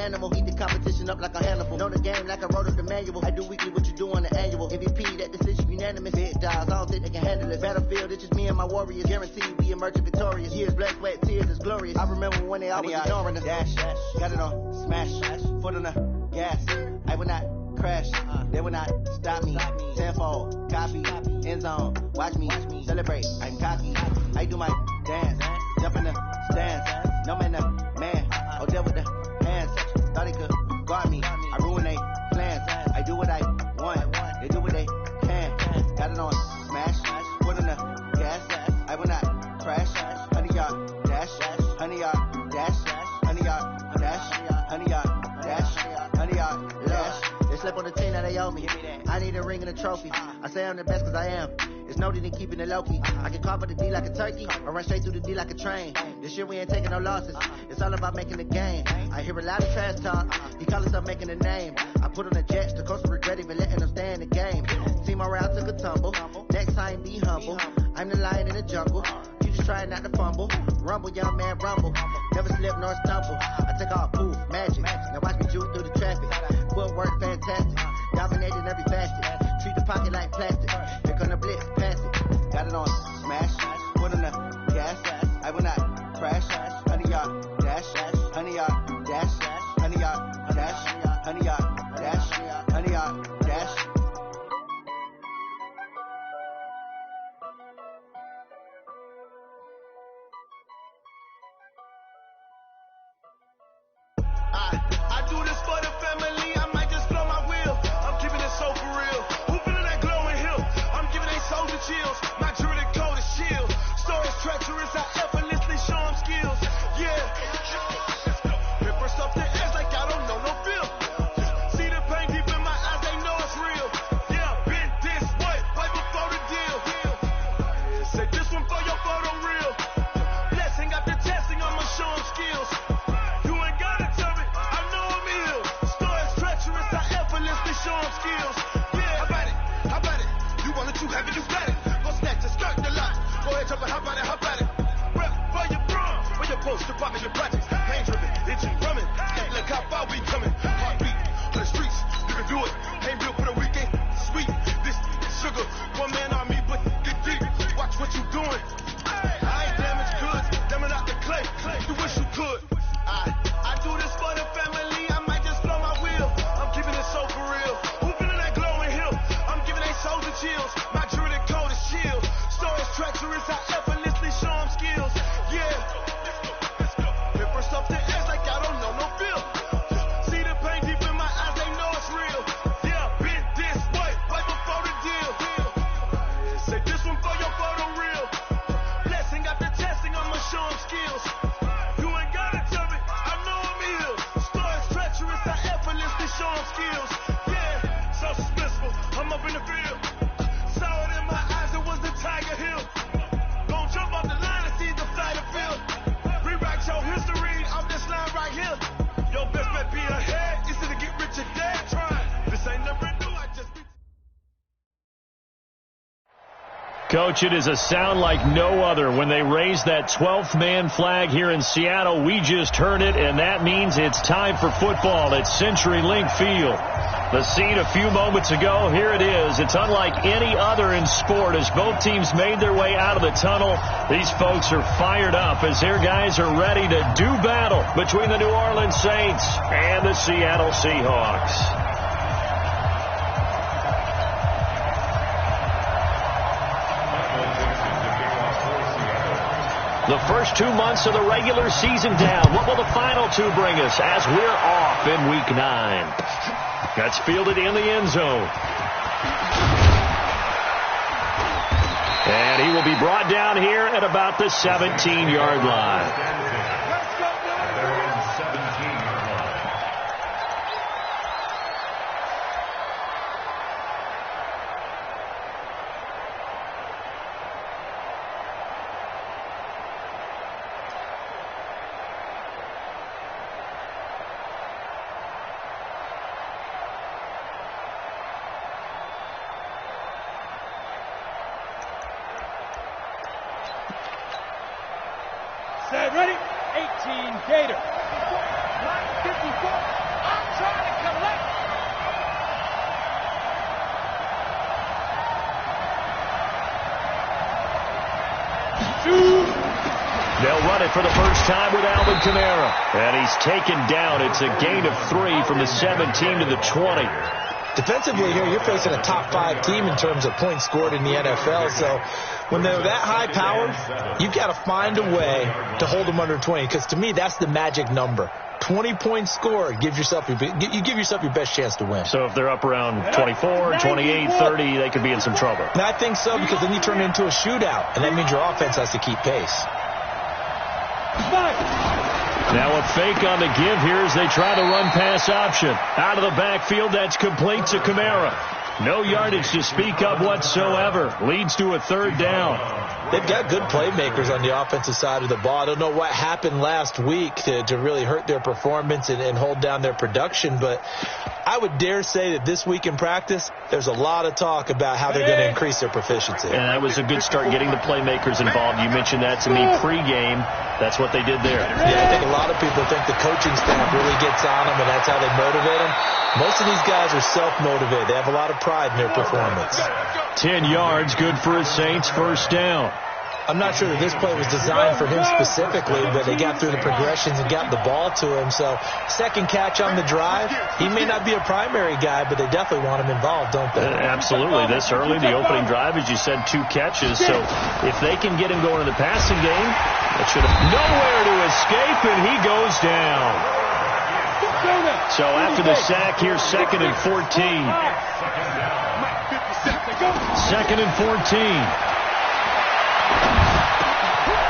animal. Eat the competition up like a Hannibal. Know the game like I wrote up the manual. I do weekly what you do on the annual. MVP, that decision unanimous. Big dogs, I don't think they can handle it. Battlefield, it's just me and my warriors. Guaranteed we emerge victorious. Years, blood, sweat, tears, is glorious. I remember when they always ignoring us. Dash, got it on, smash, foot on the gas. I will not crash, they will not stop me. Tenfold, copy, end zone, watch me celebrate. I'm cocky, I do my dance, jump in the stands. No man, man, oh there with the hands. Thought they could guard me, I ruin they plans. I do what I want, they do what they can. Got it on, smash, foot on the gas. I will not crash, 100-yard dash, 100-yard dash, 100-yard dash, 100-yard dash, 100-yard dash. They slept on the team, now they owe me. I need a ring and a trophy. I say I'm the best cause I am. It's noted in keeping it low-key. I can carve up the D like a turkey or run straight through the D like a train. This year we ain't taking no losses. It's all about making the game. I hear a lot of trash talk. He call himself making a name. I put on the Jets. The coach will regret even letting them stay in the game. Team morale took a tumble. Next time be humble. I'm the lion in the jungle. You just try not to fumble. Rumble, young man, rumble. Never slip nor stumble. I take all poof, magic. Now watch me juke through the traffic. Footwork fantastic. Dominating every facet. Treat the pocket like plastic. Here come the blitz, pass it. Got it on, smash. Foot on the gas. I will not crash. 100-yard dash. 100-yard dash. 100-yard dash. 100-yard dash. 100-yard dash. I do this for the family. I might just blow my wheel. I'm keeping it so for real. Who feeling that glowing hill? I'm giving they soldier chills. My jewelry coat is shield. Stories treacherous. I effortlessly show them skills. Yeah. Hit first off the edge like I don't know no feel. See the pain deep in my eyes. They know it's real. Yeah, been this way right before the deal. Say this one for your photo reel. Blessing got the testing. I'ma show them skills. Show them skills. Yeah, how about it? How about it? You want it too heavy, you got it. Go snatch it, skirt the lot. Go ahead, jump it, how about it? How about it? Rep for your bro, for your post, your poppin', your projects. Pain driven, itching, drumming. Look how far we coming. Heartbeat on the streets, you can do it. Ain't built for the weekend. Sweet, this sugar. One man on me, but get deep. Watch what you doing. I ain't damaged goods, damn it out the clay. You wish you could. I do this for the family. I might just blow my wheel. I'm keeping it so for real. Who feeling that glowing hill? I'm giving they soldier chills. My jewelry coat is shield. Stories treacherous. I effortlessly show them skills. Yeah. Hit first off the edge like I don't know no feel. See the pain deep in my eyes. They know it's real. Yeah, been this way right before the deal. Say this one for your photo reel. Blessing got the testing. I'ma show them skills. You ain't gotta tell me. I know I'm ill. Stories treacherous. I effortlessly show them skills. Yeah, so suspenseful. I'm up in the field. Saw it in my eyes. It was the Tiger Hill. Gon' jump off the line and see the flight of field. Rewrite your history off this line right here. Your best bet be ahead. It's to get rich or dead trying. This ain't never new. I just be. Coach, it is a sound like no other when they raise that 12th man flag here in Seattle. We just heard it, and that means it's time for football at CenturyLink Field. The scene a few moments ago, here it is. It's unlike any other in sport as both teams made their way out of the tunnel. These folks are fired up as their guys are ready to do battle between the New Orleans Saints and the Seattle Seahawks. The first 2 months of the regular season down. What will the final two bring us as we're off in Week 9? That's fielded in the end zone. And he will be brought down here at about the 17-yard line. Set, ready? 18 Gator. Line 54. for the first time with Alvin Kamara. And he's taken down. It's a gain of 3 from the 17 to the 20. Defensively here, you're facing a top 5 team in terms of points scored in the NFL. So when they're that high powered, you've got to find a way to hold them under 20. Because to me, that's the magic number. 20 points scored, you give yourself your best chance to win. So if they're up around 24, 28, 30, they could be in some trouble. And I think so, because then you turn it into a shootout, and that means your offense has to keep pace. Now a fake on the give here as they try the run-pass option. Out of the backfield, that's complete to Kamara. No yardage to speak of whatsoever. Leads to a 3rd down. They've got good playmakers on the offensive side of the ball. I don't know what happened last week to really hurt their performance and hold down their production, but I would dare say that this week in practice, there's a lot of talk about how they're going to increase their proficiency. And that was a good start getting the playmakers involved. You mentioned that to me pregame. That's what they did there. Yeah, I think a lot of people think the coaching staff really gets on them, and that's how they motivate them. Most of these guys are self-motivated. They have a lot of pride in their performance. 10 yards, good for a Saints first down. I'm not sure that this play was designed for him specifically, but they got through the progressions and got the ball to him. So second catch on the drive. He may not be a primary guy, but they definitely want him involved, don't they? Absolutely. This early, the opening drive, as you said, 2 catches. So if they can get him going in the passing game, that should have nowhere to escape, and he goes down. So after the sack here, 2nd and 14. 2nd and 14.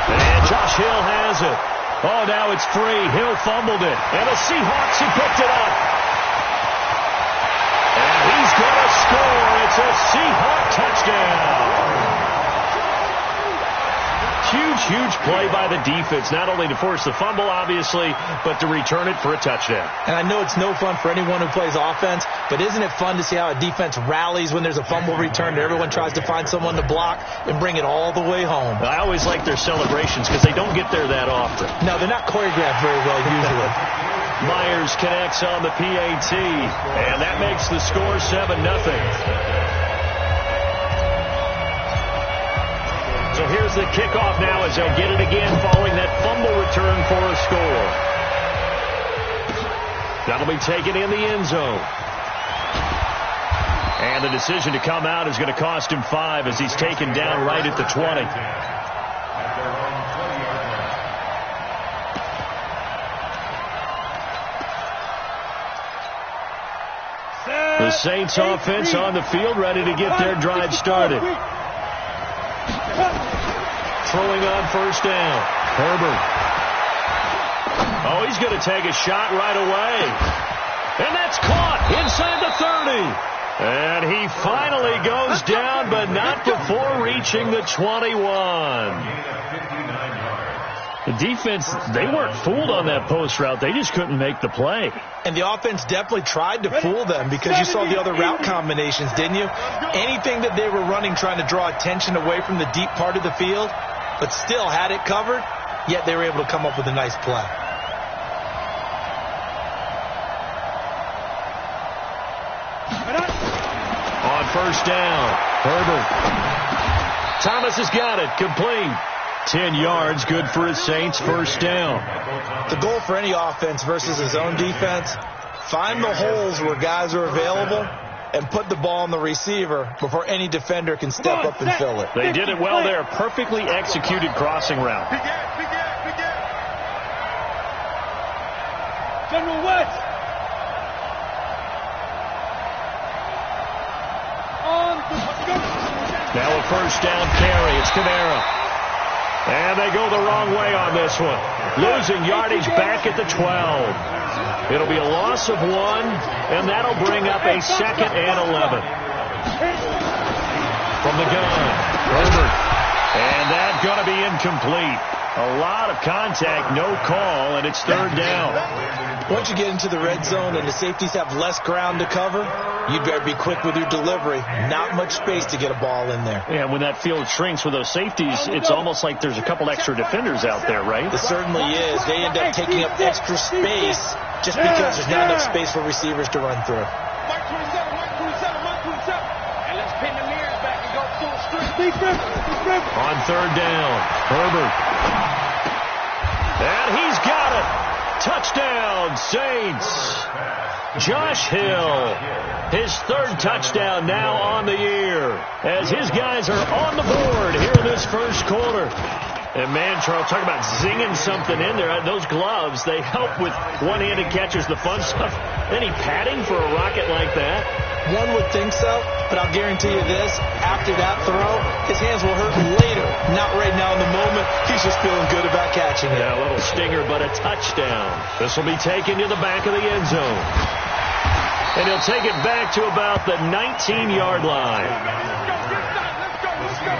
And Josh Hill has it. Oh, now it's free. Hill fumbled it. And the Seahawks have picked it up. And he's going to score. It's a Seahawk touchdown. Huge play by the defense, not only to force the fumble, obviously, but to return it for a touchdown. And I know it's no fun for anyone who plays offense, but isn't it fun to see how a defense rallies when there's a fumble return and everyone tries to find someone to block and bring it all the way home? I always like their celebrations because they don't get there that often. No, they're not choreographed very well usually. Myers connects on the PAT, and that makes the score 7-0. So here's the kickoff now as they'll get it again following that fumble return for a score. That'll be taken in the end zone. And the decision to come out is going to cost him 5 as he's taken down right at the 20. The Saints offense on the field ready to get their drive started. Throwing on first down. Herbert. Oh, he's going to take a shot right away. And that's caught inside the 30. And he finally goes down, but not before reaching the 21. The defense, they weren't fooled on that post route. They just couldn't make the play. And the offense definitely tried to fool them because you saw the other route combinations, didn't you? Anything that they were running trying to draw attention away from the deep part of the field, but still had it covered, yet they were able to come up with a nice play. On first down, Herbert. Thomas has got it, complete. 10 yards, good for his Saints first down. The goal for any offense versus his own defense, find the holes where guys are available and put the ball on the receiver before any defender can step up and fill it. They did it well there. Perfectly executed crossing route. General West. Now a first down carry. It's Kamara. And they go the wrong way on this one. Losing yardage back at the 12. It'll be a loss of 1, and that'll bring up a 2nd and 11. From the gun, Herbert. And that's going to be incomplete. A lot of contact, no call, and it's 3rd down. Once you get into the red zone and the safeties have less ground to cover, you'd better be quick with your delivery. Not much space to get a ball in there. Yeah, when that field shrinks with those safeties, it's almost like there's a couple extra defenders out there, right? It certainly is. They end up taking up extra space just because there's not enough space for receivers to run through. And let's pin the mirrors back and go full strength. On 3rd down, Herbert. And he's got it. Touchdown, Saints. Josh Hill, his third touchdown now on the year, as his guys are on the board here in this first quarter. And, man, Charles, talk about zinging something in there. Those gloves, they help with one-handed catches, the fun stuff. Any padding for a rocket like that? One would think so, but I'll guarantee you this. After that throw, his hands will hurt later. Not right now in the moment. He's just feeling good about catching it. Yeah, a little stinger, but a touchdown. This will be taken to the back of the end zone. And he'll take it back to about the 19-yard line. Let's go.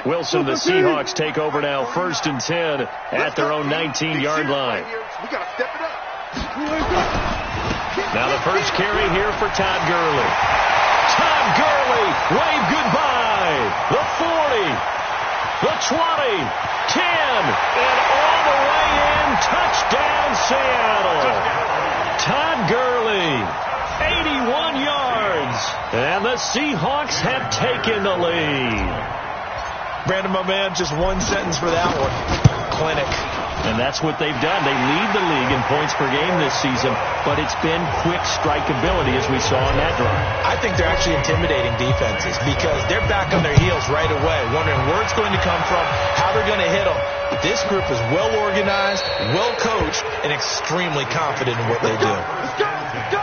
Wilson, the Seahawks take over now, 1st and 10 at their own 19-yard line. We got to step it up. Now the first carry here for Todd Gurley. Todd Gurley, wave goodbye. The 40, the 20, 10, and all the way in. Touchdown, Seattle. Todd Gurley, 81 yards. And the Seahawks have taken the lead. Brandon, my man, just one sentence for that one. Clinic. And that's what they've done. They lead the league in points per game this season, but it's been quick strikeability as we saw on that drive. I think they're actually intimidating defenses because they're back on their heels right away, wondering where it's going to come from, how they're going to hit them. But this group is well organized, well coached, and extremely confident in what they do. Let's go. Let's go.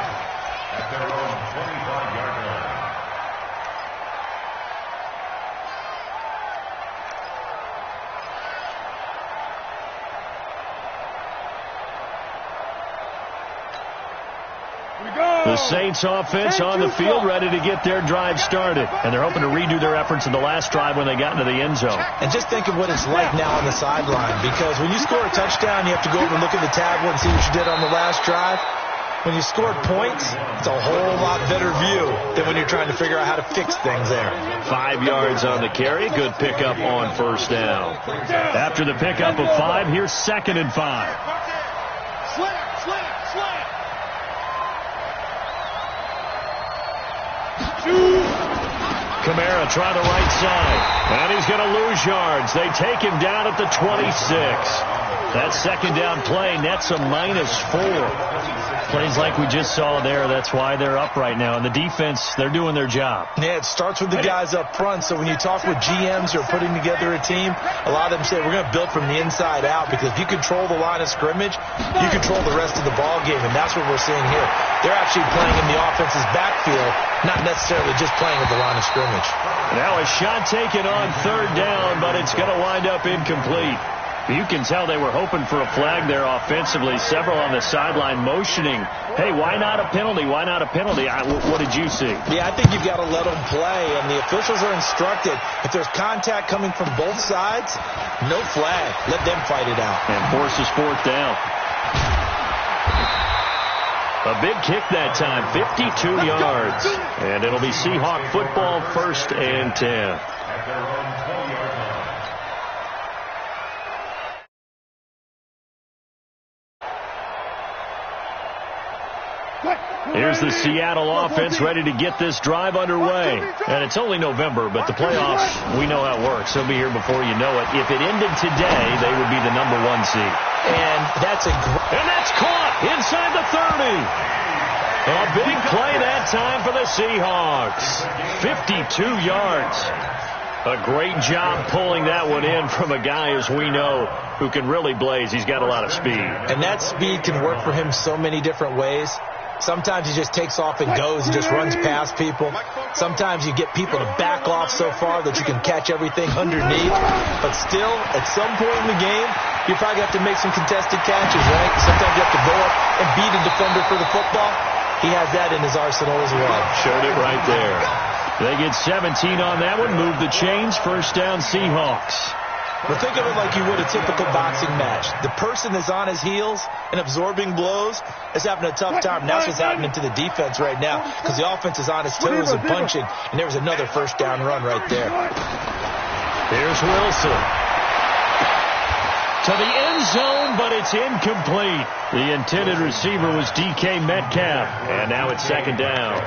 The Saints offense on the field, ready to get their drive started. And they're hoping to redo their efforts in the last drive when they got into the end zone. And just think of what it's like now on the sideline, because when you score a touchdown, you have to go over and look at the tablet and see what you did on the last drive. When you scored points, it's a whole lot better view than when you're trying to figure out how to fix things there. 5 yards on the carry. Good pickup on first down. After the pickup of 5, here's 2nd and 5. Slam. Kamara try the right side, and he's going to lose yards. They take him down at the 26. That second down play nets a -4. Plays like we just saw there. That's why they're up right now. And the defense, they're doing their job. Yeah, it starts with the guys up front. So when you talk with GMs who are putting together a team, a lot of them say we're going to build from the inside out, because if you control the line of scrimmage, you control the rest of the ball game. And that's what we're seeing here. They're actually playing in the offense's backfield, not necessarily just playing at the line of scrimmage. Now a shot taken on 3rd down, but it's going to wind up incomplete. You can tell they were hoping for a flag there offensively. Several on the sideline motioning, hey, why not a penalty? Why not a penalty? What did you see? Yeah, I think you've got to let them play, and the officials are instructed. If there's contact coming from both sides, no flag. Let them fight it out. And forces 4th down. A big kick that time, 52 yards. And it'll be Seahawk football, 1st and 10. Here's the Seattle offense ready to get this drive underway. And it's only November, but the playoffs, we know how it works. They'll be here before you know it. If it ended today, they would be the #1 seed. And that's caught inside the 30. A big play that time for the Seahawks. 52 yards. A great job pulling that one in from a guy, as we know, who can really blaze. He's got a lot of speed. And that speed can work for him so many different ways. Sometimes he just takes off and goes and just runs past people. Sometimes you get people to back off so far that you can catch everything underneath. But still, at some point in the game, you probably have to make some contested catches, right? Sometimes you have to go up and beat a defender for the football. He has that in his arsenal as well. Showed it right there. They get 17 on that one. Move the chains. 1st down, Seahawks. But think of it like you would a typical boxing match. The person that's on his heels and absorbing blows is having a tough time. That's what's happening to the defense right now, because the offense is on its toes and punching, and there was another 1st down run right there. Here's Wilson. to the end zone, but it's incomplete. The intended receiver was DK Metcalf, and now it's second down.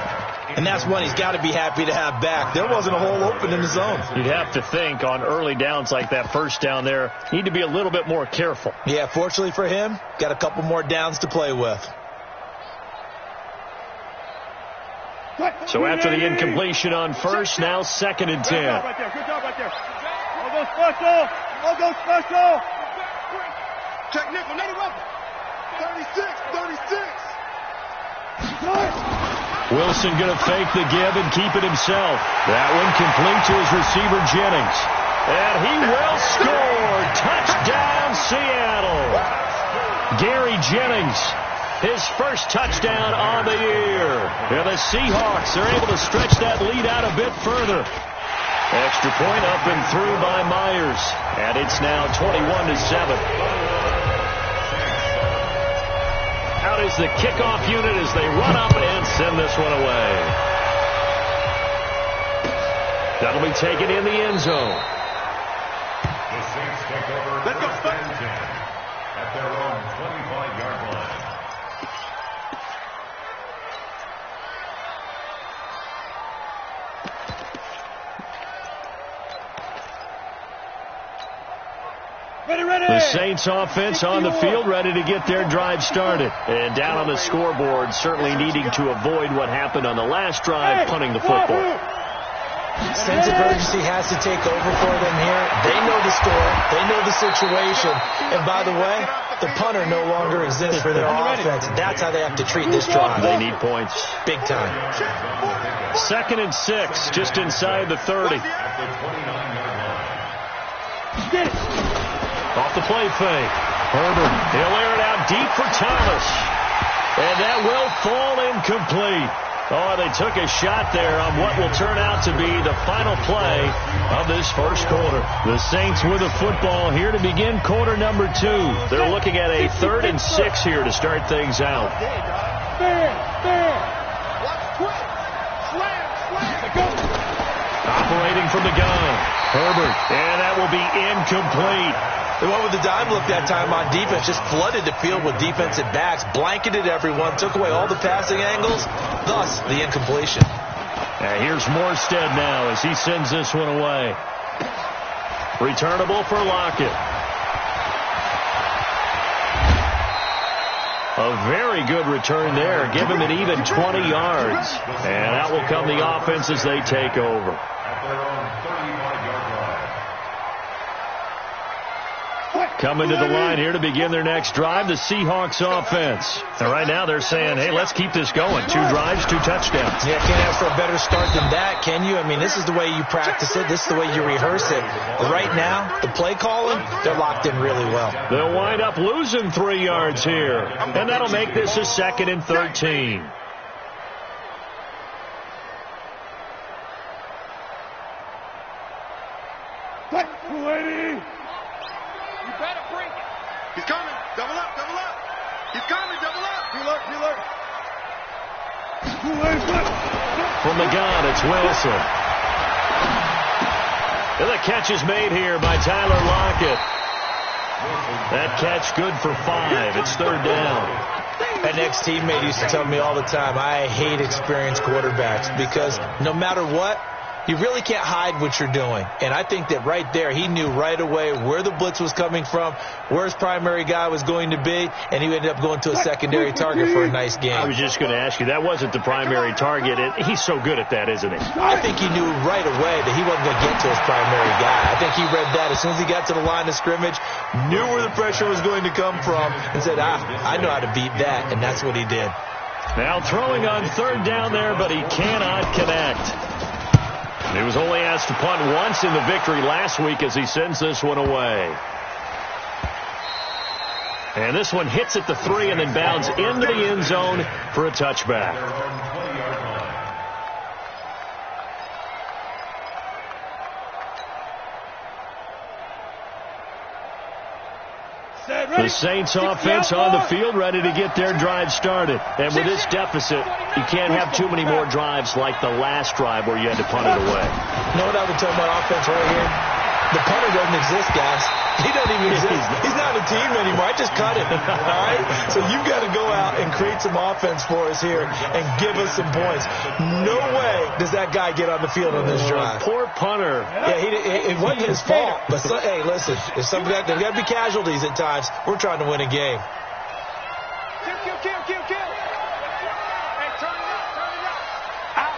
And that's one he's got to be happy to have back. There wasn't a hole open in the zone. You'd have to think on early downs like that first down there, need to be a little bit more careful. Yeah, fortunately for him, got a couple more downs to play with. So after the incompletion on first, now 2nd and 10. Good job right there. All go special. Check nickel, Nate Weapon. 36. Wilson going to fake the give and keep it himself. That one complete to his receiver, Jennings. And he will score. Touchdown, Seattle. Gary Jennings, his first touchdown on the year. And the Seahawks are able to stretch that lead out a bit further. Extra point up and through by Myers. And it's now 21-7. Out is the kickoff unit as they run up and send this one away. That'll be taken in the end zone. The Saints take over first and 10 at their own 25-yard line. The Saints offense on the field, ready to get their drive started. And down on the scoreboard, certainly needing to avoid what happened on the last drive, punting the football. Sense of urgency has to take over for them here. They know the score. They know the situation. And by the way, the punter no longer exists for their offense. That's how they have to treat this drive. They need points. Big time. 2nd and 6, just inside the 30. Off the play fake. Herbert, he'll air it out deep for Thomas. And that will fall incomplete. Oh, they took a shot there on what will turn out to be the final play of this first quarter. The Saints with the football here to begin quarter number 2. They're looking at a 3rd and 6 here to start things out. Operating from the gun. Herbert, and that will be incomplete. They went with the dime look that time on defense, just flooded the field with defensive backs, blanketed everyone, took away all the passing angles, thus the incompletion. Here's Morstead now as he sends this one away. Returnable for Lockett. A very good return there. Give him an even 20 yards. And out will come the offense as they take over. Coming to the line here to begin their next drive, the Seahawks offense. And right now they're saying, hey, let's keep this going. 2 drives, 2 touchdowns. Yeah, can't ask for a better start than that, can you? I mean, this is the way you practice it. This is the way you rehearse it. But right now, the play calling, they're locked in really well. They'll wind up losing 3 yards here. And that'll make this a 2nd and 13. He's coming. Double up. He's coming. Double up. Alert. From the gun, it's Wilson. And the catch is made here by Tyler Lockett. That catch good for 5. It's 3rd down. An ex-teammate used to tell me all the time, I hate experienced quarterbacks because no matter what, you really can't hide what you're doing. And I think that right there, he knew right away where the blitz was coming from, where his primary guy was going to be, and he ended up going to a secondary target for a nice game. I was just going to ask you, that wasn't the primary target. He's so good at that, isn't he? I think he knew right away that he wasn't going to get to his primary guy. I think he read that as soon as he got to the line of scrimmage, knew where the pressure was going to come from, and said, I know how to beat that, and that's what he did. Now throwing on 3rd down there, but he cannot connect. He was only asked to punt once in the victory last week as he sends this one away. And this one hits at the 3 and then bounds into the end zone for a touchback. The Saints offense on the field ready to get their drive started. And with this deficit, you can't have too many more drives like the last drive where you had to punt it away. You know what I would tell my offense right here? The punter doesn't exist, guys. He doesn't even exist. He's not a team anymore. I just cut him. All right? So you've got to go out and create some offense for us here and give us some points. No way does that guy get on the field on this drive. Poor punter. Yeah, it wasn't his fault. But, hey, listen, there's got to be casualties at times. We're trying to win a game. Kill. Hey, turn it up. Out.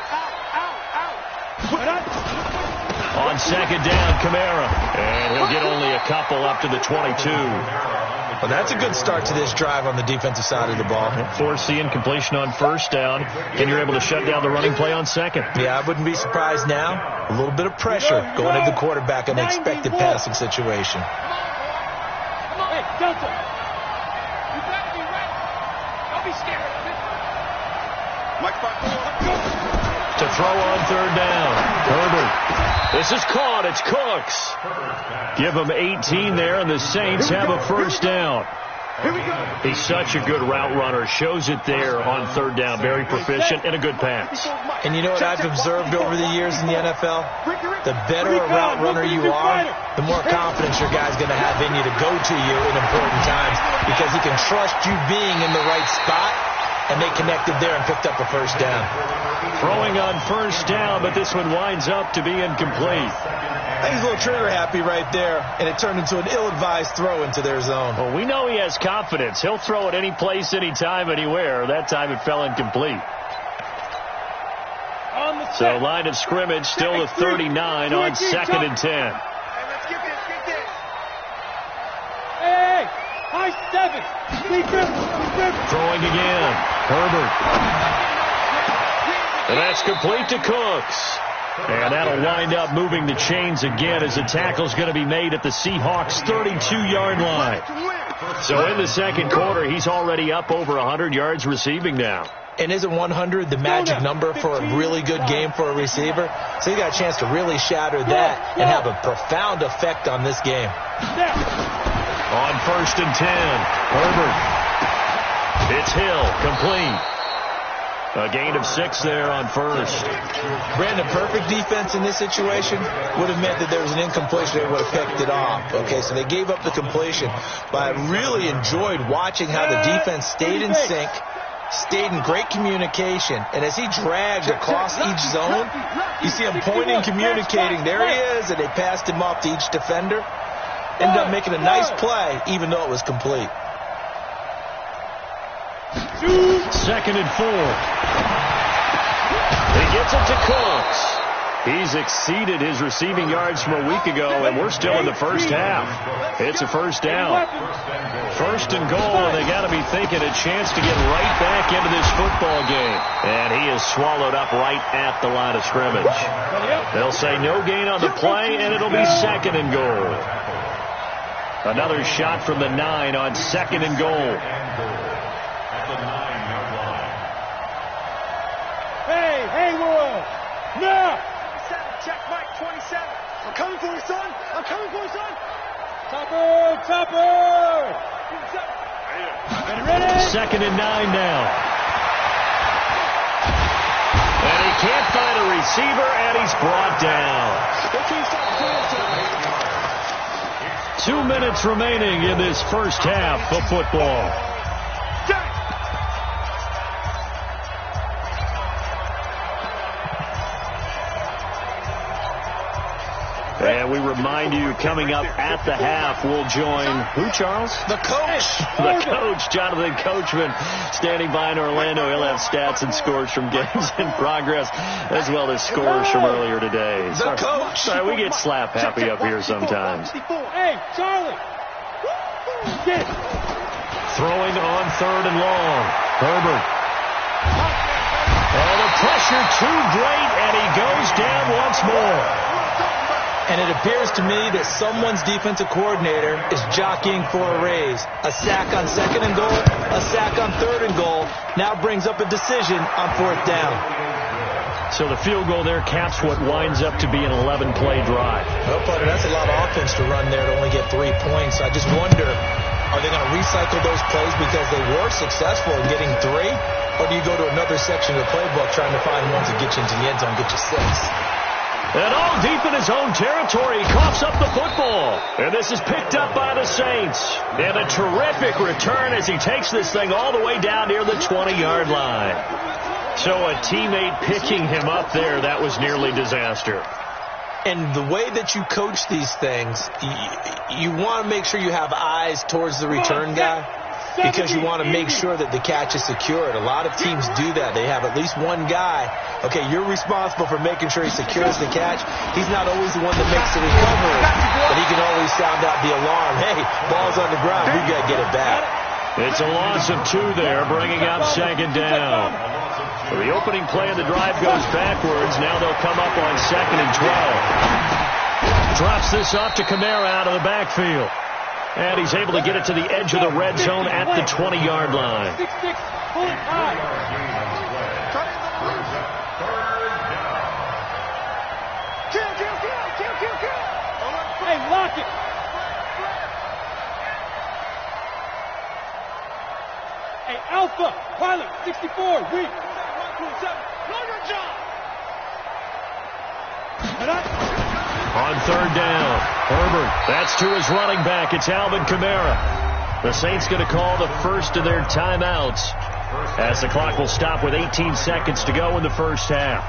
On second down, Kamara. And he'll get only a couple up to the 22. Well, that's a good start to this drive on the defensive side of the ball. Force the incompletion on first down, and you're able to shut down the running play on second. Yeah, I wouldn't be surprised now. A little bit of pressure going at the quarterback in an expected passing situation. Hey, Delta. You better be ready. Don't be scared. Mike To throw on third down. Herbert. This is caught. It's Cooks. Give him 18 there, and the Saints have a first down. Here we go. He's such a good route runner. Shows it there on third down. Very proficient and a good pass. And you know what I've observed over the years in the NFL? The better a route runner you are, the more confidence your guy's going to have in you to go to you in important times because he can trust you being in the right spot, and they connected there and picked up a first down. Throwing on first down, but this one winds up to be incomplete. He's a little trigger happy right there, and it turned into an ill-advised throw into their zone. Well, we know he has confidence. He'll throw it any place, anytime, anywhere. That time it fell incomplete. So line of scrimmage still to 39 on second and 10. Hey, let's get this. Hey, high seven. Throwing again. Herbert. And that's complete to Cooks. And that'll wind up moving the chains again as the tackle's going to be made at the Seahawks' 32-yard line. So in the second quarter, he's already up over 100 yards receiving now. And isn't 100 the magic number for a really good game for a receiver? So you got a chance to really shatter that and have a profound effect on this game. On first and 10, Herbert. It's Hill, complete. A gain of 6 there on first. Brandon, perfect defense in this situation would have meant that there was an incompletion. They would have picked it off. Okay, so they gave up the completion. But I really enjoyed watching how the defense stayed in sync, stayed in great communication. And as he dragged across each zone, you see him pointing, communicating. There he is, and they passed him off to each defender. Ended up making a nice play, even though it was complete. Second and 4. He gets it to Cooks. He's exceeded his receiving yards from a week ago, and we're still in the first half. It's a first down. First and goal, and they got to be thinking a chance to get right back into this football game. And he is swallowed up right at the line of scrimmage. They'll say no gain on the play, and it'll be second and goal. Another shot from the 9 on second and goal. Hey, Will. Now. 27, check Mike, 27. I'm coming for you, son. Topper. Ready? Second and 9 now. And he can't find a receiver, and he's brought down. 2 minutes remaining in this first half of football. And we remind you, coming up at the half, we'll join who, Charles? The coach. The coach, Jonathan Coachman, standing by in Orlando. He'll have stats and scores from games in progress, as well as scores from earlier today. The coach. Sorry, we get slap happy up here sometimes. Hey, Charlie. Throwing on third and long. Herbert. Oh, the pressure too great, and he goes down once more. And it appears to me that someone's defensive coordinator is jockeying for a raise. A sack on second and goal, a sack on third and goal, now brings up a decision on fourth down. So the field goal there caps what winds up to be an 11-play drive. Well, Potter, that's a lot of offense to run there to only get 3 points. I just wonder, are they going to recycle those plays because they were successful in getting 3? Or do you go to another section of the playbook trying to find ones that get you into the end zone, get you 6? And all deep in his own territory, he coughs up the football. And this is picked up by the Saints. And a terrific return as he takes this thing all the way down near the 20-yard line. So a teammate picking him up there, that was nearly disaster. And the way that you coach these things, you want to make sure you have eyes towards the return guy, because you want to make sure that the catch is secured. A lot of teams do that. They have at least one guy. Okay, you're responsible for making sure he secures the catch. He's not always the one that makes the recovery, but he can always sound out the alarm. Hey, ball's on the ground. We've got to get it back. It's a loss of 2 there, bringing up second down. So the opening play of the drive goes backwards. Now they'll come up on 2nd and 12. Drops this off to Kamara out of the backfield. And he's able to get it to the edge of the red zone at the 20-yard line. 6-6, pull it high. Kill. Hey, lock it. Hey, Alpha, pilot, 64, weak. 127, know your job. On 3rd down, Herbert, that's to his running back. It's Alvin Kamara. The Saints going to call the first of their timeouts as the clock will stop with 18 seconds to go in the first half.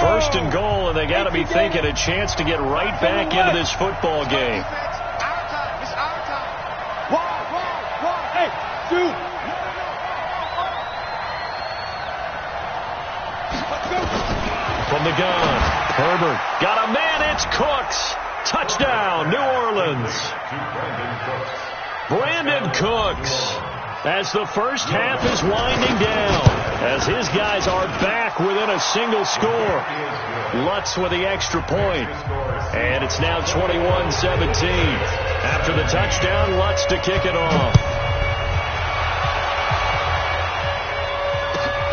First and goal, and they got to be thinking a chance to get right back into this football game. It's our time. Wall. Hey, dude. From the gun, Herbert got a man. It's Cooks. Touchdown, New Orleans. Brandon Cooks, as the first half is winding down, as his guys are back within a single score. Lutz with the extra point, and it's now 21-17. After the touchdown, Lutz to kick it off.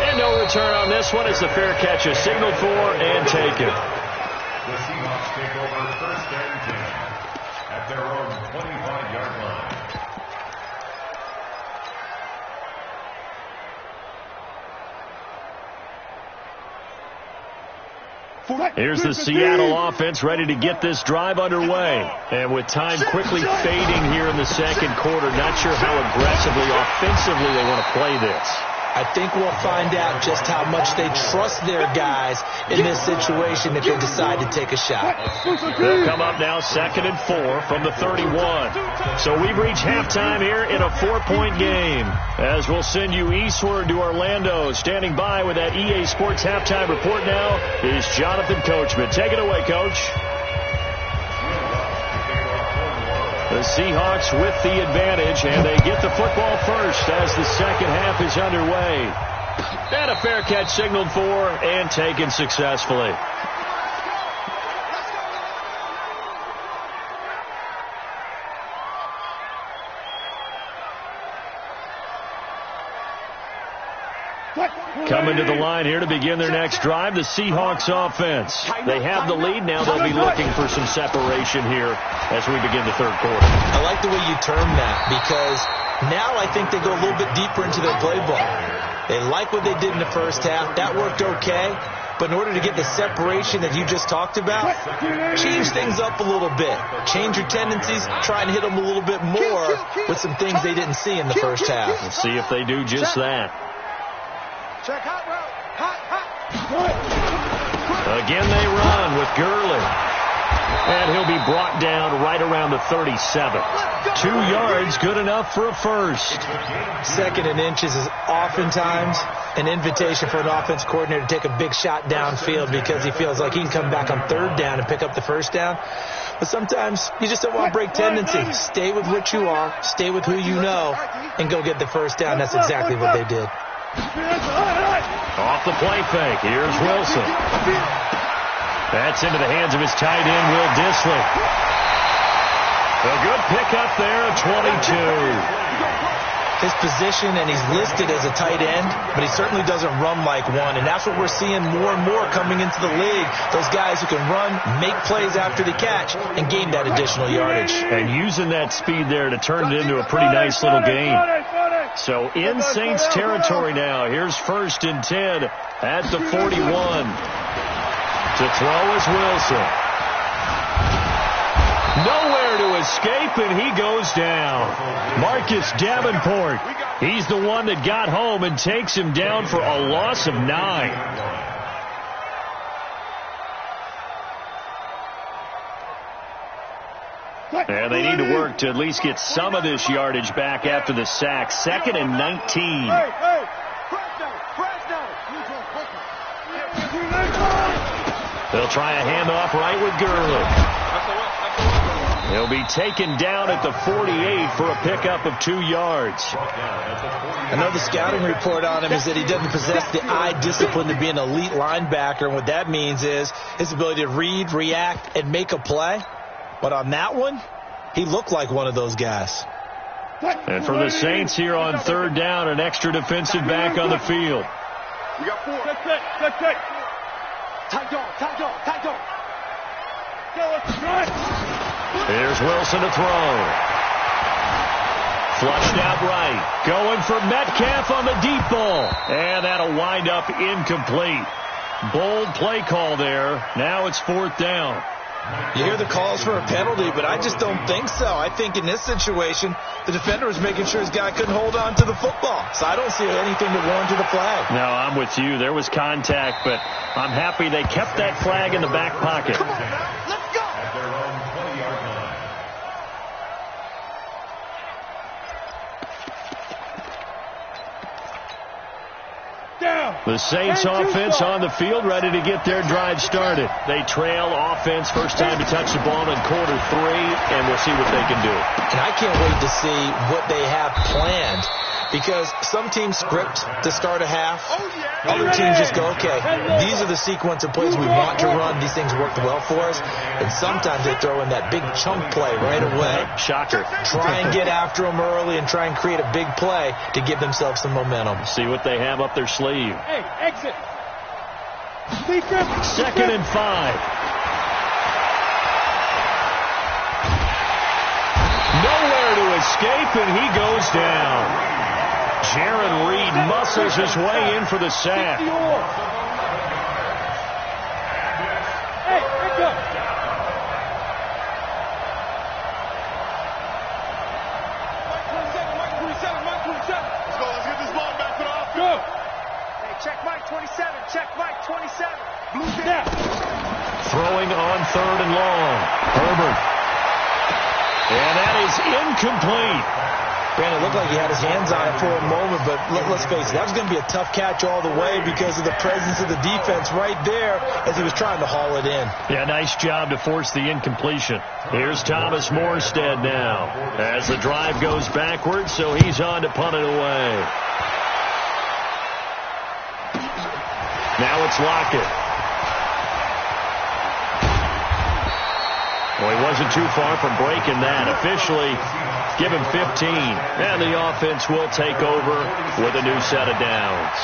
And no return on this one as the fair catch is signaled for and taken. The Seahawks take over 1st and 10 at their own 25-yard line. Here's the Seattle offense ready to get this drive underway. And with time quickly fading here in the second quarter, not sure how aggressively, offensively they want to play this. I think we'll find out just how much they trust their guys in this situation if they decide to take a shot. They'll come up now 2nd and 4 from the 31. So we've reached halftime here in a 4-point game. As we'll send you eastward to Orlando. Standing by with that EA Sports halftime report now is Jonathan Coachman. Take it away, Coach. The Seahawks with the advantage, and they get the football first as the second half is underway. And a fair catch signaled for and taken successfully. Coming to the line here to begin their next drive, the Seahawks offense. They have the lead. Now they'll be looking for some separation here as we begin the third quarter. I like the way you term that, because now I think they go a little bit deeper into their play ball. They like what they did in the first half. That worked okay. But in order to get the separation that you just talked about, change things up a little bit. Change your tendencies. Try and hit them a little bit more with some things they didn't see in the first half. We'll see if they do just that. Check hot route. Hot. Again they run with Gurley. And he'll be brought down right around the 37. 2 yards, good enough for a first. 2nd and inches is oftentimes an invitation for an offense coordinator to take a big shot downfield because he feels like he can come back on 3rd down and pick up the first down. But sometimes you just don't want to break tendency. Stay with what you are, stay with who you know, and go get the first down. That's exactly what they did. Off the play fake. Here's Wilson. That's into the hands of his tight end, Will Dissly. A good pickup there at 22. His position, and he's listed as a tight end, but he certainly doesn't run like one. And that's what we're seeing more and more coming into the league. Those guys who can run, make plays after the catch, and gain that additional yardage. And using that speed there to turn it into a pretty nice little gain. So in Saints territory now. Here's 1st and 10 at the 41. To throw is Wilson. Nowhere to escape, and he goes down. Marcus Davenport. He's the one that got home and takes him down for a loss of 9. And they need to work to at least get some of this yardage back after the sack. 2nd and 19. They'll try a handoff right with Gurley. He'll be taken down at the 48 for a pickup of 2 yards. I know the scouting report on him is that he doesn't possess the eye discipline to be an elite linebacker. And what that means is his ability to read, react, and make a play. But on that one, he looked like one of those guys. And for the Saints here on 3rd down, an extra defensive back on the field. We got 4. Tight dog. Here's Wilson to throw. Flushed out right. Going for Metcalf on the deep ball. And that'll wind up incomplete. Bold play call there. Now it's 4th down. You hear the calls for a penalty, but I just don't think so. I think in this situation, the defender was making sure his guy couldn't hold on to the football. So I don't see anything to warrant the flag. No, I'm with you. There was contact, but I'm happy they kept that flag in the back pocket. Come on now, let's go. At their own 20-yard line. The Saints offense on the field, ready to get their drive started. They trail offense, first time to touch the ball in quarter 3, and we'll see what they can do. And I can't wait to see what they have planned, because some teams script to start a half. Other teams just go, okay, these are the sequence of plays we want to run. These things worked well for us. And sometimes they throw in that big chunk play right away. Shocker. Try and get after them early and try and create a big play to give themselves some momentum. See what they have up their sleeve. Hey, exit. 2nd and 5. Nowhere to escape, and he goes down. Jaron Reed muscles his way in for the sack. Hey, pick up. Mike 27. Let's go, let's get this ball back to the offense. Go. Hey, check Mike 27. Check Mike 27. Blue snap. Throwing on 3rd and long. Herbert. And that is incomplete. Brandon, it looked like he had his hands on it for a moment, but let's face it, that was going to be a tough catch all the way because of the presence of the defense right there as he was trying to haul it in. Yeah, nice job to force the incompletion. Here's Thomas Morstead now as the drive goes backwards, so he's on to punt it away. Now it's Lockett. Well, he wasn't too far from breaking that. Officially, give him 15. And the offense will take over with a new set of downs.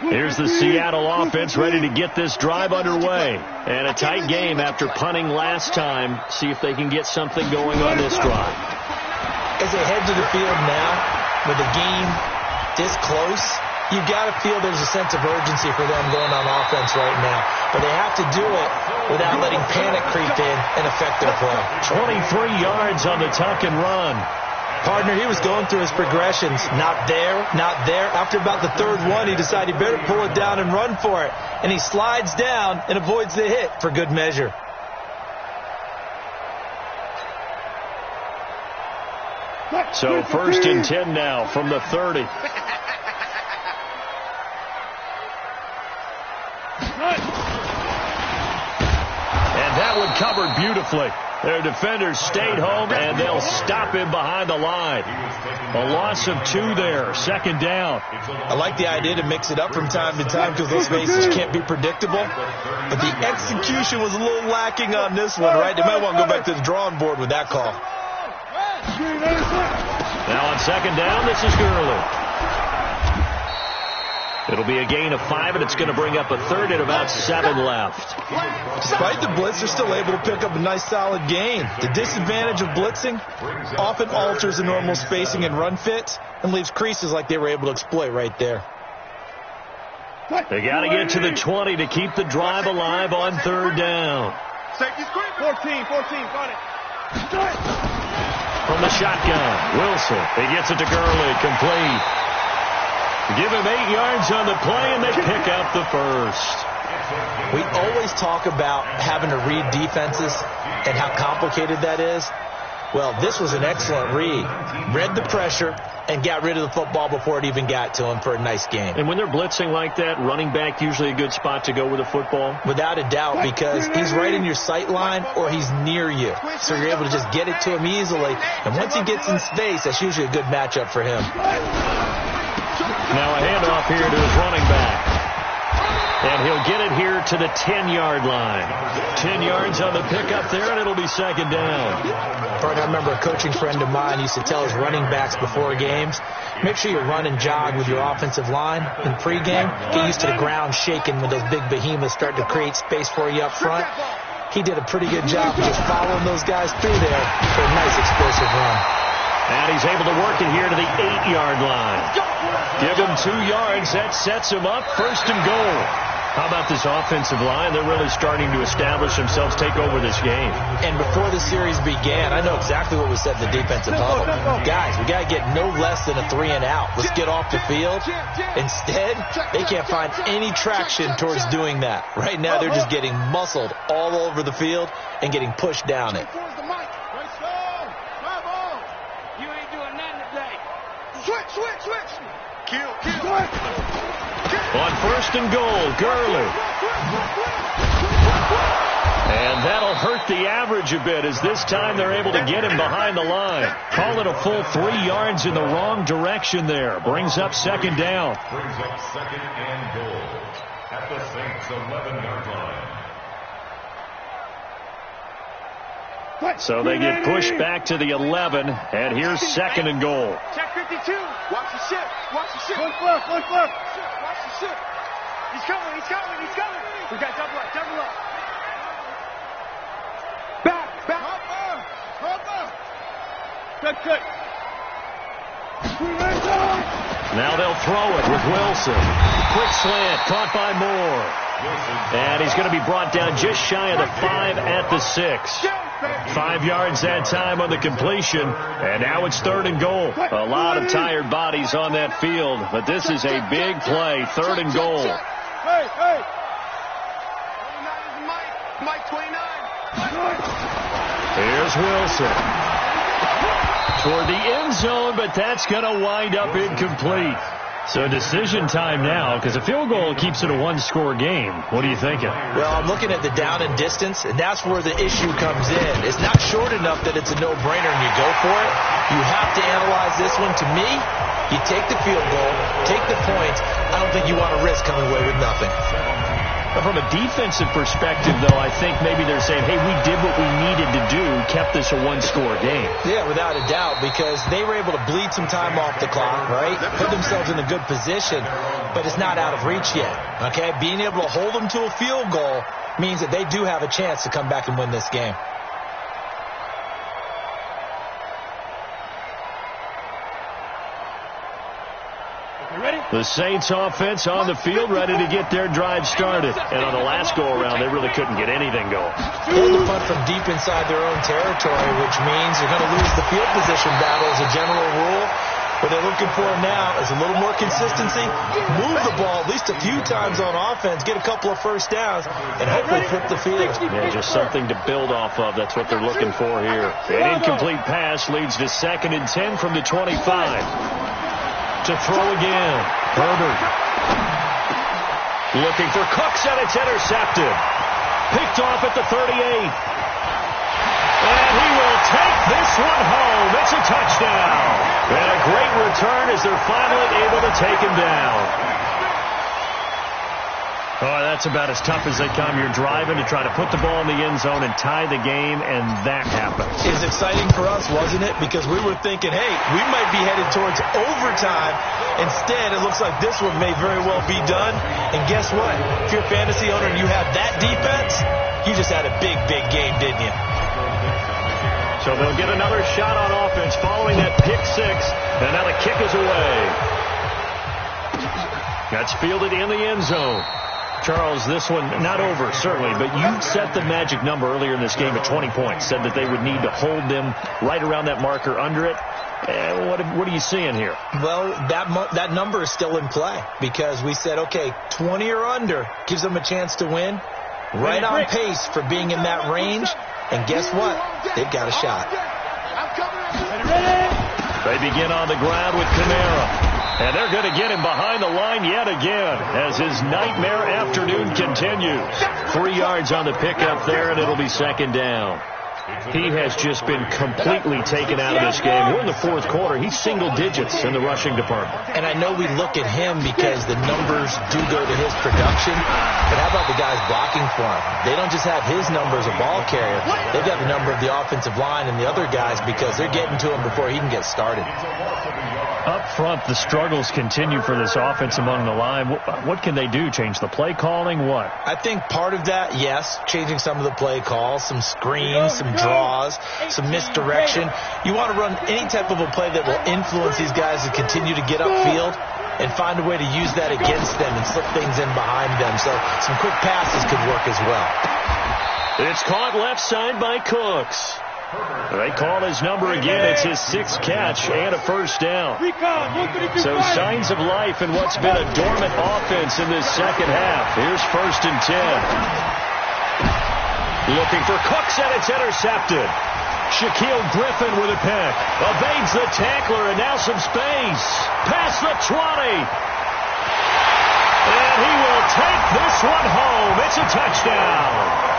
Here's the Seattle offense ready to get this drive underway. And a tight game after punting last time. See if they can get something going on this drive. As they head to the field now, with the game this close, you got to feel there's a sense of urgency for them going on offense right now. But they have to do it without letting panic creep in and affect their play. 23 yards on the tuck and run. Partner, he was going through his progressions. Not there, not there. After about the 3rd one, he decided he better pull it down and run for it. And he slides down and avoids the hit for good measure. So 1st and 10 now from the 30. And that one covered beautifully. Their defenders stayed home, and they'll stop him behind the line. A loss of 2 there, 2nd down. I like the idea to mix it up from time to time because those faces can't be predictable. But the execution was a little lacking on this one, right? They might want to go back to the drawing board with that call. Now on 2nd down, this is Gurley. It'll be a gain of 5, and it's going to bring up a third and about 7 left. Despite the blitz, they're still able to pick up a nice, solid gain. The disadvantage of blitzing often alters the normal spacing and run fits and leaves creases like they were able to exploit right there. They got to get to the 20 to keep the drive alive on 3rd down. 14, got it. From the shotgun, Wilson. He gets it to Gurley, complete. Give him 8 yards on the play, and they pick up the first. We always talk about having to read defenses and how complicated that is. Well, this was an excellent read. Read the pressure and got rid of the football before it even got to him for a nice gain. And when they're blitzing like that, running back usually a good spot to go with the football? Without a doubt, because he's right in your sight line or he's near you. So you're able to just get it to him easily. And once he gets in space, that's usually a good matchup for him. Now a handoff here to his running back. And he'll get it here to the 10-yard line. 10 yards on the pickup there, and it'll be 2nd down. I remember a coaching friend of mine used to tell his running backs before games, make sure you run and jog with your offensive line in pregame. Get used to the ground shaking when those big behemoths start to create space for you up front. He did a pretty good job of just following those guys through there for a nice explosive run. And he's able to work it here to the 8-yard line. Give him 2 yards. That sets him up. 1st and goal. How about this offensive line? They're really starting to establish themselves, take over this game. And before the series began, I know exactly what was said in the defensive huddle. Guys, we got to get no less than a 3 and out. Let's get off the field. Instead, they can't find any traction towards doing that. Right now, they're just getting muscled all over the field and getting pushed down it. Switch. Kill. On 1st and goal, Gurley. And that'll hurt the average a bit, as this time they're able to get him behind the line. Call it a full 3 yards in the wrong direction there. Brings up 2nd down. Brings up 2nd and goal at the Saints' 11-yard line. So they get pushed back to the 11, and here's 2nd and goal. Check 52. Watch the ship. One foot. Watch the ship. He's coming. We got double up. Back. Good. Now they'll throw it with Wilson. Quick slant, caught by Moore. And he's going to be brought down just shy of the 5 at the 6. 5 yards that time on the completion, and now it's 3rd and goal. A lot of tired bodies on that field, but this is a big play. 3rd and goal. Hey. Mike 29. Here's Wilson. Toward the end zone, but that's going to wind up incomplete. So decision time now, because a field goal keeps it a 1-score game. What are you thinking? Well, I'm looking at the down and distance, and that's where the issue comes in. It's not short enough that it's a no-brainer and you go for it. You have to analyze this one. To me, you take the field goal, take the points. I don't think you want to risk coming away with nothing. But from a defensive perspective, though, I think maybe they're saying, hey, we did what we needed to do, kept this a 1-score game. Yeah, without a doubt, because they were able to bleed some time off the clock, right? Put themselves in a good position, but it's not out of reach yet, okay? Being able to hold them to a field goal means that they do have a chance to come back and win this game. The Saints offense on the field, ready to get their drive started. And on the last go-around, they really couldn't get anything going. They had to punt from deep inside their own territory, which means they're going to lose the field position battle as a general rule. What they're looking for now is a little more consistency, move the ball at least a few times on offense, get a couple of first downs, and hopefully flip the field. Yeah, just something to build off of. That's what they're looking for here. An incomplete pass leads to 2nd and 10 from the 25. To throw again. Herbert. Looking for Cooks, and it's intercepted. Picked off at the 38. And he will take this one home. It's a touchdown. And a great return as they're finally able to take him down. Oh, that's about as tough as they come. You're driving to try to put the ball in the end zone and tie the game, and that happens. It was exciting for us, wasn't it? Because we were thinking, hey, we might be headed towards overtime. Instead, it looks like this one may very well be done. And guess what? If you're a fantasy owner and you have that defense, you just had a big, big game, didn't you? So they'll get another shot on offense following that pick six, and now the kick is away. That's fielded in the end zone. Charles, this one not over, certainly, but you set the magic number earlier in this game at 20 points, said that they would need to hold them right around that marker under it. What are you seeing here? Well, that number is still in play because we said, okay, 20 or under gives them a chance to win. Right on pace for being in that range. And guess what? They've got a shot. They begin on the ground with Kamara. And they're going to get him behind the line yet again as his nightmare afternoon continues. 3 yards on the pickup there, and it'll be second down. He has just been completely taken out of this game. We're in the fourth quarter. He's single digits in the rushing department. And I know we look at him because the numbers do go to his production. But how about the guys blocking for him? They don't just have his number as a ball carrier. They've got the number of the offensive line and the other guys because they're getting to him before he can get started. Up front, the struggles continue for this offense among the line. What can they do? Change the play calling? What? I think part of that, yes, changing some of the play calls, some screens, some draws, some misdirection. You want to run any type of a play that will influence these guys to continue to get upfield and find a way to use that against them and slip things in behind them. So some quick passes could work as well. It's caught left side by Cooks. They call his number again. It's his 6th catch and a first down. So signs of life in what's been a dormant offense in this second half. Here's 1st and 10. Looking for Cooks, and it's intercepted. Shaquille Griffin with a pick. Evades the tackler, and now some space. Past the 20. And he will take this one home. It's a touchdown.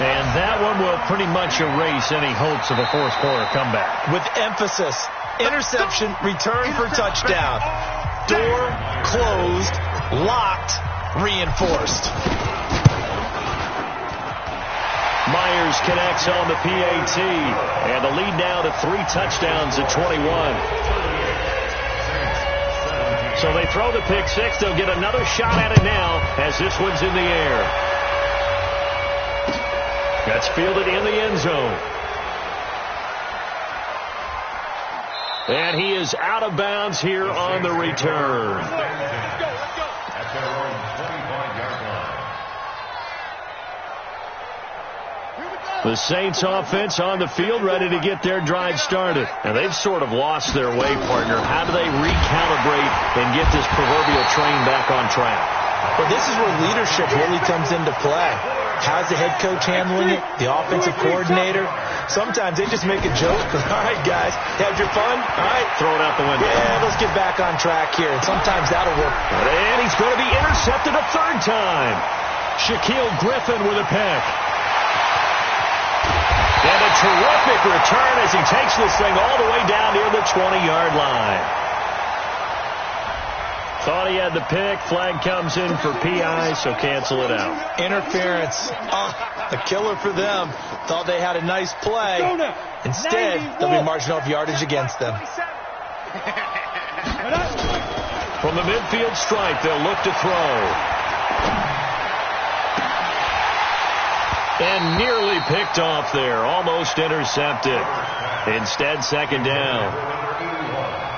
And that one will pretty much erase any hopes of a fourth quarter comeback. With emphasis, interception, return for touchdown. Door closed, locked, reinforced. Myers connects on the PAT, and the lead now to 3 touchdowns at 21. So they throw the pick six. They'll get another shot at it now as this one's in the air. That's fielded in the end zone. And he is out of bounds here on the return. At their own 25-yard line. The Saints offense on the field ready to get their drive started. And they've sort of lost their way, partner. How do they recalibrate and get this proverbial train back on track? Well, this is where leadership really comes into play. How's the head coach handling it? The offensive coordinator? Sometimes they just make a joke. All right, guys, had your fun? All right. Throw it out the window. Yeah, let's get back on track here. And sometimes that'll work. And he's going to be intercepted a 3rd time. Shaquille Griffin with a pick. And a terrific return as he takes this thing all the way down near the 20-yard line. Thought he had the pick. Flag comes in for PI, so cancel it out. Interference. A killer for them. Thought they had a nice play. Instead, they'll be marginal of yardage against them. From the midfield stripe, they'll look to throw. And nearly picked off there. Almost intercepted. Instead, second down.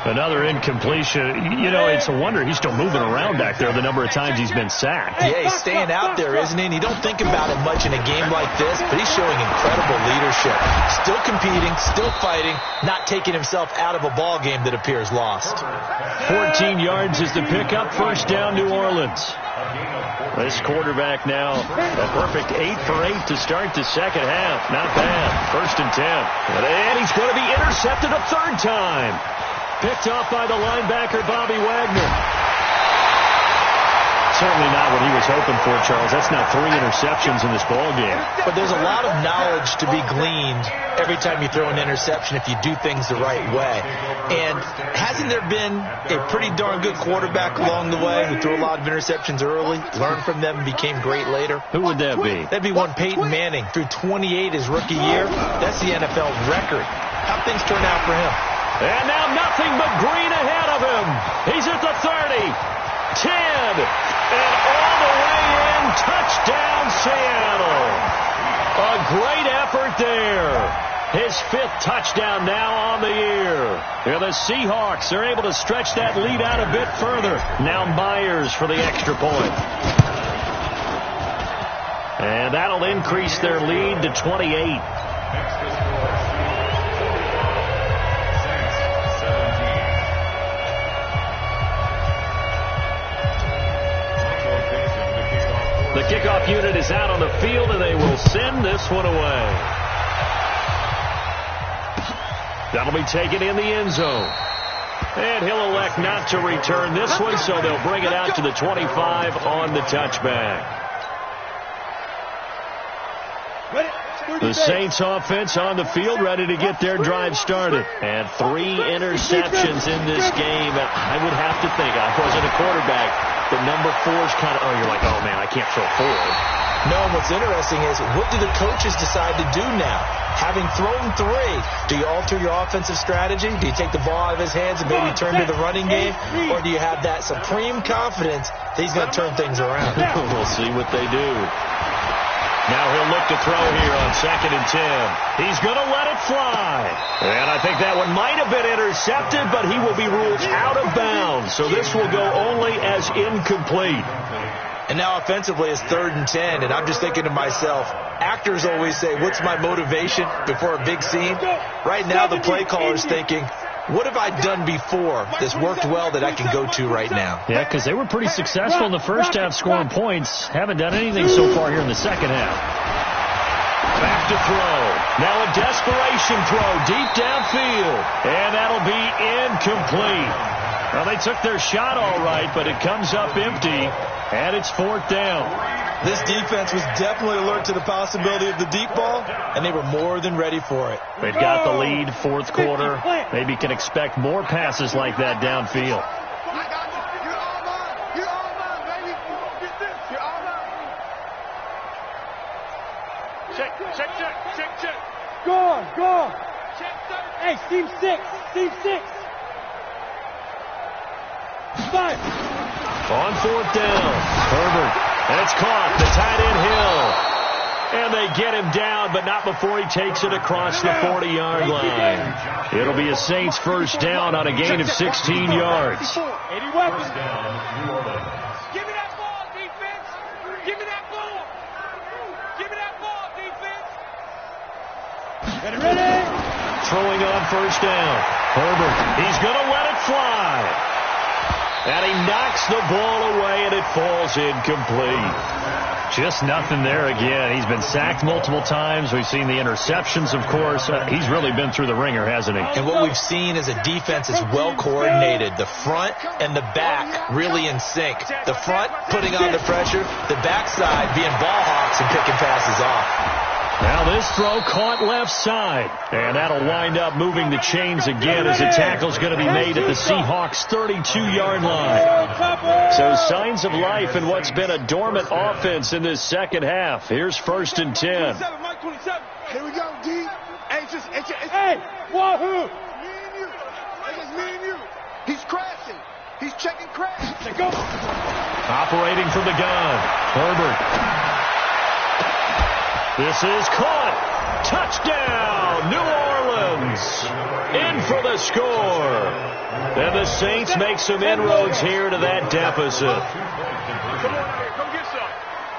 Another incompletion. You know, it's a wonder he's still moving around back there the number of times he's been sacked. Yeah, he's staying out there, isn't he? And you don't think about it much in a game like this, but he's showing incredible leadership. Still competing, still fighting, not taking himself out of a ball game that appears lost. 14 yards is the pickup. First down, New Orleans. This quarterback now a perfect 8 for 8 to start the second half. Not bad. 1st and 10. And he's going to be intercepted a 3rd time. Picked off by the linebacker, Bobby Wagner. Certainly not what he was hoping for, Charles. That's now 3 interceptions in this ball game. But there's a lot of knowledge to be gleaned every time you throw an interception if you do things the right way. And hasn't there been a pretty darn good quarterback along the way who threw a lot of interceptions early, learned from them, and became great later? Who would that be? That'd be one Peyton Manning. Threw 28 his rookie year. That's the NFL record. How'd things turn out for him? And now nothing but green ahead of him. He's at the 30, 10, and all the way in. Touchdown, Seattle. A great effort there. His 5th touchdown now on the year. Here the Seahawks are able to stretch that lead out a bit further. Now Myers for the extra point. And that'll increase their lead to 28. The kickoff unit is out on the field, and they will send this one away. That'll be taken in the end zone. And he'll elect not to return this one, so they'll bring it out to the 25 on the touchback. The Saints offense on the field, ready to get their drive started. And 3 interceptions in this game. I would have to think, I wasn't a quarterback, but number 4 is kind of, you're like, oh, man, I can't throw 4. No, and what's interesting is, what do the coaches decide to do now? Having thrown 3, do you alter your offensive strategy? Do you take the ball out of his hands and maybe turn to the running game? Or do you have that supreme confidence that he's going to turn things around? We'll see what they do. Now he'll look to throw here on 2nd and 10. He's going to let it fly. And I think that one might have been intercepted, but he will be ruled out of bounds. So this will go only as incomplete. And now offensively it's 3rd and 10, and I'm just thinking to myself, actors always say, what's my motivation before a big scene? Right now the play caller's thinking, what have I done before that's worked well that I can go to right now? Yeah, because they were pretty successful in the first half scoring points. Haven't done anything so far here in the second half. Back to throw. Now a desperation throw deep downfield. And that'll be incomplete. Well, they took their shot all right, but it comes up empty, and it's 4th down. This defense was definitely alert to the possibility of the deep ball, and they were more than ready for it. They've got the lead, 4th quarter. Maybe can expect more passes like that downfield. Check. Go. Hey, team 6. 5. On 4th down, Herbert, and it's caught. The tight end Hill. And they get him down, but not before he takes it across the 40-yard line. It'll be a Saints first down on a gain of 16 yards. 80 weapons. Give me that ball, defense. Give me that ball. Give me that ball, defense. Ready. Throwing on first down. Herbert, he's going to let it fly. And he knocks the ball away, and it falls incomplete. Just nothing there again. He's been sacked multiple times. We've seen the interceptions, of course. He's really been through the ringer, hasn't he? And what we've seen is a defense that's well coordinated. The front and the back really in sync. The front putting on the pressure, the backside being ball hawks and picking passes off. Now this throw caught left side. And that'll wind up moving the chains again as the tackle's going to be made at the Seahawks' 32-yard line. So signs of life in what's been a dormant offense in this second half. Here's 1st and 10. Here we go, D. Hey, wahoo! Me and you. It's just me and you. He's crashing. He's checking crash. Go. Operating from the gun. Herbert. This is caught. Touchdown, New Orleans. In for the score. And the Saints make some inroads here to that deficit.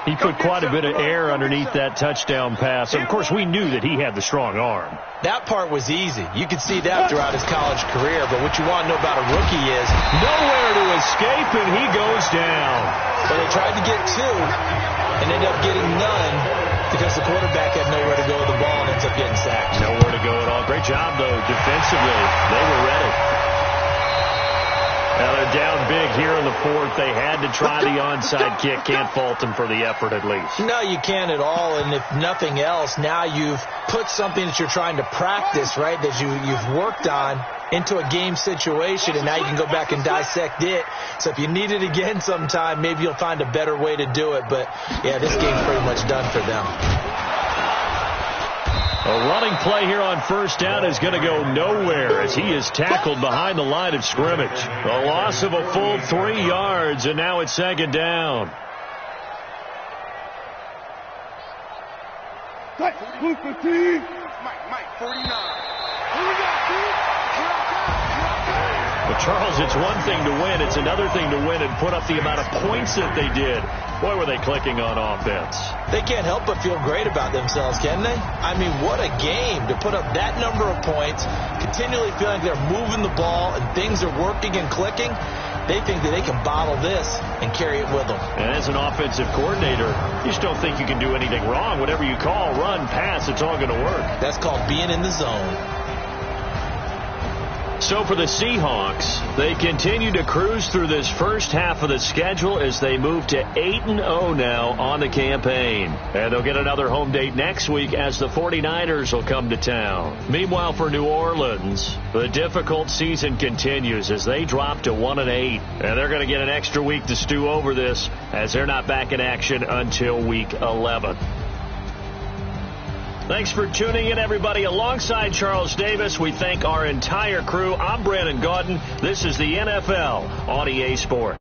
He put quite a bit of air underneath that touchdown pass. Of course, we knew that he had the strong arm. That part was easy. You could see that throughout his college career. But what you want to know about a rookie is nowhere to escape, and he goes down. But they tried to get 2 and ended up getting none because the quarterback had nowhere to go with the ball and ends up getting sacked. Nowhere to go at all. Great job, though, defensively. They were ready. Now they're down big here in the fourth. They had to try the onside kick. Can't fault them for the effort at least. No, you can't at all. And if nothing else, now you've put something that you're trying to practice, right, that you've worked on into a game situation, and now you can go back and dissect it. So if you need it again sometime, maybe you'll find a better way to do it. But, yeah, this game's pretty much done for them. A running play here on first down is going to go nowhere as he is tackled behind the line of scrimmage. A loss of a full 3 yards, and now it's second down. Mike, 49. Here we go, dude. But Charles, it's one thing to win. It's another thing to win and put up the amount of points that they did. Boy, were they clicking on offense. They can't help but feel great about themselves, can they? I mean, what a game to put up that number of points, continually feeling like they're moving the ball and things are working and clicking. They think that they can bottle this and carry it with them. And as an offensive coordinator, you just don't think you can do anything wrong. Whatever you call, run, pass, it's all going to work. That's called being in the zone. So for the Seahawks, they continue to cruise through this first half of the schedule as they move to 8-0 now on the campaign. And they'll get another home date next week as the 49ers will come to town. Meanwhile, for New Orleans, the difficult season continues as they drop to 1-8. And they're going to get an extra week to stew over this as they're not back in action until week 11. Thanks for tuning in, everybody. Alongside Charles Davis, we thank our entire crew. I'm Brandon Gaudin. This is the NFL on EA Sports.